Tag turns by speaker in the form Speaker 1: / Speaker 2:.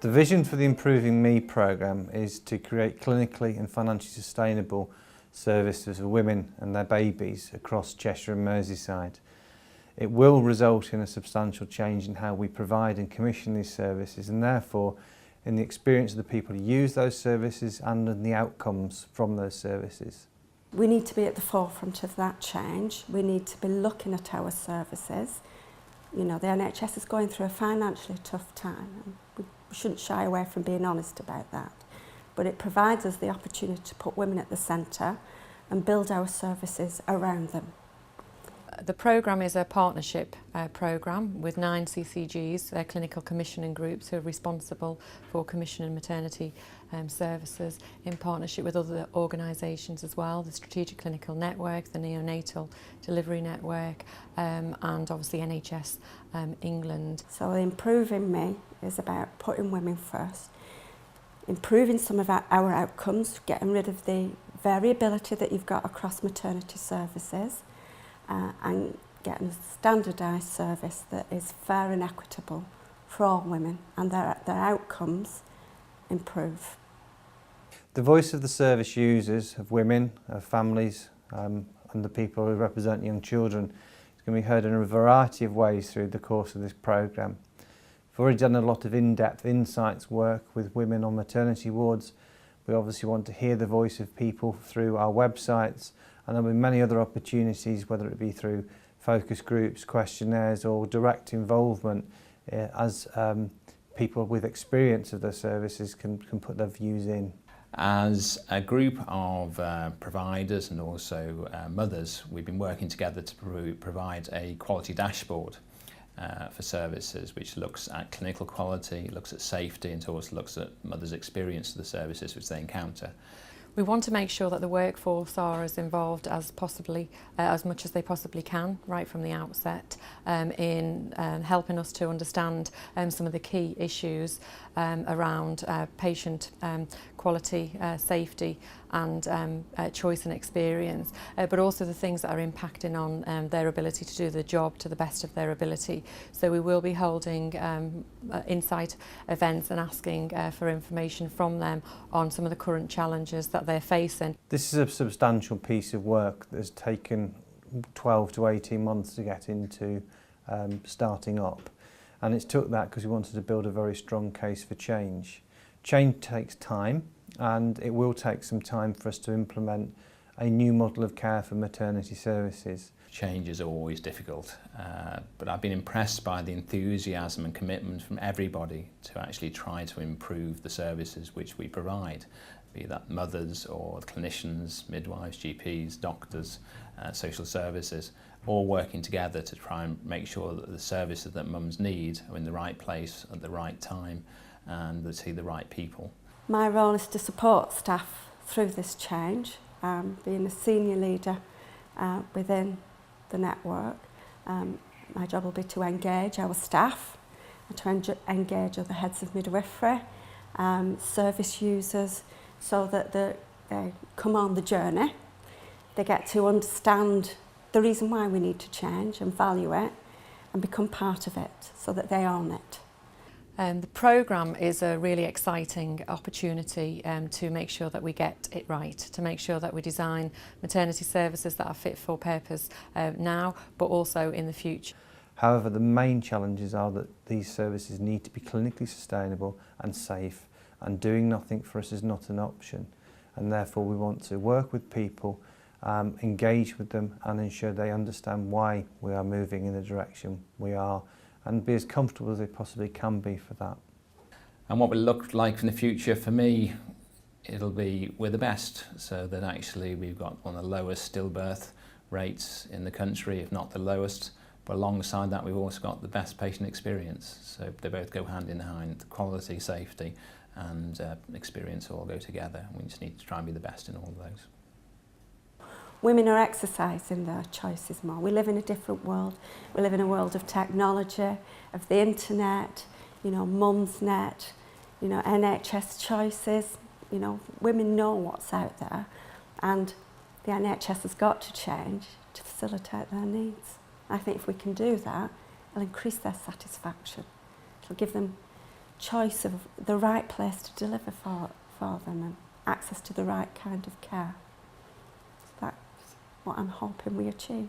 Speaker 1: The vision for the Improving Me programme is to create clinically and financially sustainable services for women and their babies across Cheshire and Merseyside. It will result in a substantial change in how we provide and commission these services, and therefore in the experience of the people who use those services and in the outcomes from those services.
Speaker 2: We need to be at the forefront of that change. We need to be looking at our services. You know, the NHS is going through a financially tough time, and we shouldn't shy away from being honest about that. But it provides us the opportunity to put women at the centre and build our services around them.
Speaker 3: The programme is a partnership programme with 9 CCGs, their clinical commissioning groups, who are responsible for commissioning maternity services in partnership with other organisations as well, the Strategic Clinical Network, the Neonatal Delivery Network, and obviously NHS England.
Speaker 2: So Improving Me is about putting women first, improving some of our outcomes, getting rid of the variability that you've got across maternity services, and getting a standardised service that is fair and equitable for all women, and their outcomes improve.
Speaker 1: The voice of the service users, of women, of families, and the people who represent young children is going to be heard in a variety of ways through the course of this programme. We've already done a lot of in-depth insights work with women on maternity wards. We obviously want to hear the voice of people through our websites, and there'll be many other opportunities, whether it be through focus groups, questionnaires or direct involvement as people with experience of the services can put their views in.
Speaker 4: As a group of providers and also mothers, we've been working together to provide a quality dashboard for services which looks at clinical quality, looks at safety, and also looks at mothers' experience of the services which they encounter.
Speaker 3: We want to make sure that the workforce are as involved as as much as they possibly can, right from the outset, in helping us to understand some of the key issues around patient quality, safety and choice and experience, but also the things that are impacting on their ability to do the job to the best of their ability. So we will be holding insight events and asking for information from them on some of the current challenges that they're facing.
Speaker 1: This is a substantial piece of work that has taken 12 to 18 months to get into starting up, and it's took that because we wanted to build a very strong case for change. Change takes time, and it will take some time for us to implement a new model of care for maternity services.
Speaker 4: Change is always difficult, but I've been impressed by the enthusiasm and commitment from everybody to actually try to improve the services which we provide, be that mothers or clinicians, midwives, GPs, doctors, social services, all working together to try and make sure that the services that mums need are in the right place at the right time and they see the right people.
Speaker 2: My role is to support staff through this change, being a senior leader within the network. My job will be to engage our staff and to engage other heads of midwifery, service users, so that they come on the journey. They get to understand the reason why we need to change and value it and become part of it so that they own it.
Speaker 3: The programme is a really exciting opportunity to make sure that we get it right, to make sure that we design maternity services that are fit for purpose now, but also in the future.
Speaker 1: However, the main challenges are that these services need to be clinically sustainable and safe, and doing nothing for us is not an option. And therefore we want to work with people, engage with them and ensure they understand why we are moving in the direction we are, and be as comfortable as they possibly can be for that.
Speaker 4: And what will look like in the future for me, it'll be we're the best, so that actually we've got one of the lowest stillbirth rates in the country, if not the lowest, but alongside that we've also got the best patient experience. So they both go hand in hand, quality, safety and experience all go together. We just need to try and be the best in all of those.
Speaker 2: Women are exercising their choices more. We live in a different world. We live in a world of technology, of the internet, you know, Mumsnet, you know, NHS choices. You know, women know what's out there, and the NHS has got to change to facilitate their needs. I think if we can do that, it'll increase their satisfaction. It'll give them choice of the right place to deliver for them and access to the right kind of care. That's what I'm hoping we achieve.